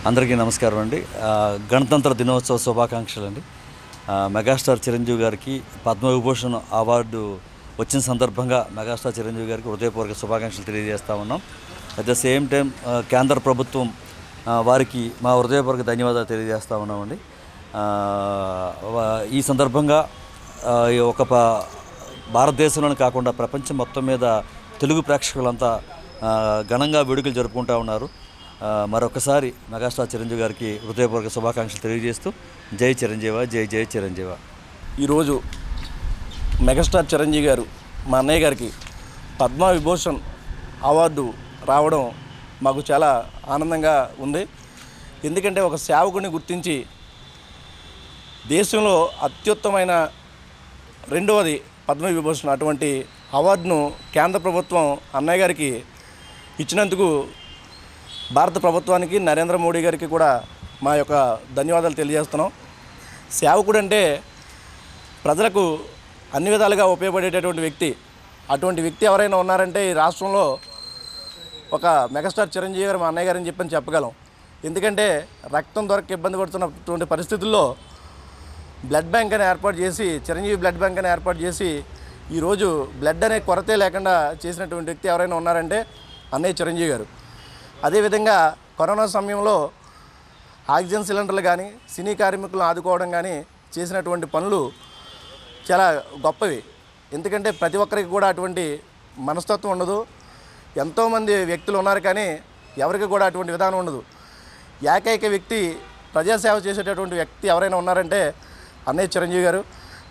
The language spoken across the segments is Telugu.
అందరికీ నమస్కారం అండి. గణతంత్ర దినోత్సవ శుభాకాంక్షలు అండి. మెగాస్టార్ చిరంజీవి గారికి పద్మవిభూషణ్ అవార్డు వచ్చిన సందర్భంగా మెగాస్టార్ చిరంజీవి గారికి హృదయపూర్వక శుభాకాంక్షలు తెలియజేస్తూ ఉన్నాం. అట్ ద సేమ్ టైం కేంద్ర ప్రభుత్వం వారికి మా హృదయపూర్వక ధన్యవాదాలు తెలియజేస్తూ ఉన్నామండి. ఈ సందర్భంగా ఒక భారతదేశంలోనే కాకుండా ప్రపంచం మొత్తం మీద తెలుగు ప్రేక్షకులంతా ఘనంగా వేడుకలు జరుపుకుంటూ ఉన్నారు. మరొకసారి మెగాస్టార్ చిరంజీవి గారికి హృదయపూర్వక శుభాకాంక్షలు తెలియజేస్తూ జై చిరంజీవ, జై జై చిరంజీవ. ఈరోజు మెగాస్టార్ చిరంజీవి గారు మా అన్నయ్య గారికి పద్మవిభూషణ్ అవార్డు రావడం మాకు చాలా ఆనందంగా ఉంది. ఎందుకంటే ఒక సేవకుడిని గుర్తించి దేశంలో అత్యుత్తమైన రెండవది పద్మవిభూషణ్ అటువంటి అవార్డును కేంద్ర ప్రభుత్వం అన్నయ్య గారికి ఇచ్చినందుకు భారత ప్రభుత్వానికి నరేంద్ర మోడీ గారికి కూడా మా యొక్క ధన్యవాదాలు తెలియజేస్తున్నాం. సేవకుడు అంటే ప్రజలకు అన్ని విధాలుగా ఉపయోగపడేటటువంటి వ్యక్తి. అటువంటి వ్యక్తి ఎవరైనా ఉన్నారంటే ఈ రాష్ట్రంలో ఒక మెగాస్టార్ చిరంజీవి గారు మా అన్నయ్య గారని చెప్పగలం. ఎందుకంటే రక్తం దొరక ఇబ్బంది పడుతున్నటువంటి పరిస్థితుల్లో బ్లడ్ బ్యాంక్ అని ఏర్పాటు చేసి, చిరంజీవి బ్లడ్ బ్యాంక్ అని ఏర్పాటు చేసి ఈరోజు బ్లడ్ అనే కొరతే లేకుండా చేసినటువంటి వ్యక్తి ఎవరైనా ఉన్నారంటే అన్నయ్య చిరంజీవి గారు. అదేవిధంగా కరోనా సమయంలో ఆక్సిజన్ సిలిండర్లు కానీ, సినీ కార్మికులను ఆదుకోవడం కానీ చేసినటువంటి పనులు చాలా గొప్పవి. ఎందుకంటే ప్రతి ఒక్కరికి కూడా అటువంటి మనస్తత్వం ఉండదు. ఎంతోమంది వ్యక్తులు ఉన్నారు కానీ ఎవరికి కూడా అటువంటి విధానం ఉండదు. ఏకైక వ్యక్తి ప్రజాసేవ చేసేటటువంటి వ్యక్తి ఎవరైనా ఉన్నారంటే అన్నయ్య చిరంజీవి గారు.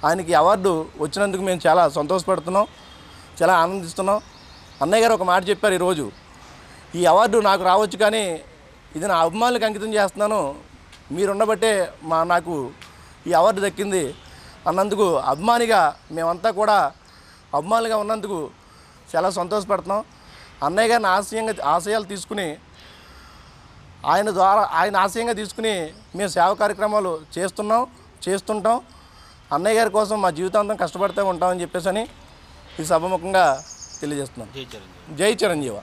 ఆయనకి అవార్డు వచ్చినందుకు మేము చాలా సంతోషపడుతున్నాం, చాలా ఆనందిస్తున్నాం. అన్నయ్య గారు ఒక మాట చెప్పారు, ఈరోజు ఈ అవార్డు నాకు రావచ్చు కానీ ఇది నా అభిమానులకు అంకితం చేస్తున్నాను, మీరుండబట్టే నాకు ఈ అవార్డు దక్కింది అన్నందుకు అభిమానిగా మేమంతా కూడా అభిమానులుగా ఉన్నందుకు చాలా సంతోషపడుతున్నాం. అన్నయ్య గారిని ఆశయాలు తీసుకుని ఆయన ఆశయంగా తీసుకుని మేము సేవ కార్యక్రమాలు చేస్తుంటాం. అన్నయ్య గారి కోసం మా జీవితాంతం కష్టపడుతూ ఉంటామని చెప్పేసి ఈ సభముఖంగా తెలియజేస్తున్నాం. జై చిరంజీవ.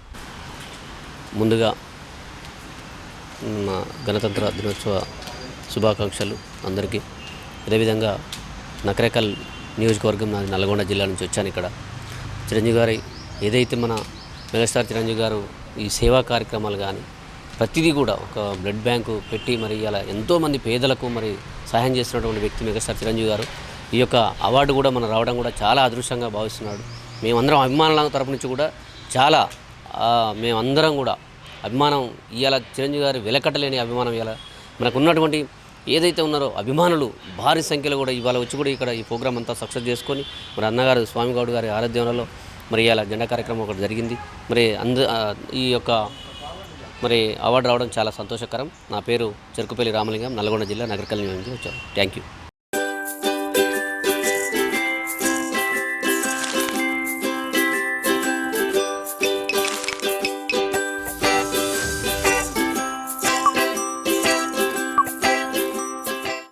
ముందుగా గణతంత్ర దినోత్సవ శుభాకాంక్షలు అందరికీ. అదేవిధంగా నకరేకల్ నియోజకవర్గం నాది నల్గొండ జిల్లా నుంచి వచ్చాను. ఇక్కడ చిరంజీవి గారి ఏదైతే మన మెగాస్టార్ చిరంజీవి గారు ఈ సేవా కార్యక్రమాలు కానీ ప్రతిదీ కూడా ఒక బ్లడ్ బ్యాంకు పెట్టి మరి ఇలా ఎంతోమంది పేదలకు మరి సహాయం చేస్తున్నటువంటి వ్యక్తి మెగాస్టార్ చిరంజీవి గారు. ఈ యొక్క అవార్డు కూడా మనం రావడం కూడా చాలా అదృష్టంగా భావిస్తున్నాడు. మేమందరం అభిమానుల తరపు నుంచి కూడా చాలా మేమందరం కూడా అభిమానం ఇవాళ చిరంజీవి గారు వెలకట్టలేని అభిమానం ఇవాళ మనకు ఉన్నటువంటి ఏదైతే ఉన్నారో అభిమానులు భారీ సంఖ్యలో కూడా ఇవాళ వచ్చి కూడా ఇక్కడ ఈ ప్రోగ్రామ్ అంతా సక్సెస్ చేసుకొని మరి అన్నగారు స్వామిగౌడ్ గారి ఆరాధ్యంలో మరి ఇవాళ జెండా కార్యక్రమం ఒకటి జరిగింది. మరి ఈ యొక్క మరి అవార్డు రావడం చాలా సంతోషకరం. నా పేరు చెరుకుపల్లి రామలింగం, నల్గొండ జిల్లా నగరకల్ నుంచి వచ్చాను. Thank you.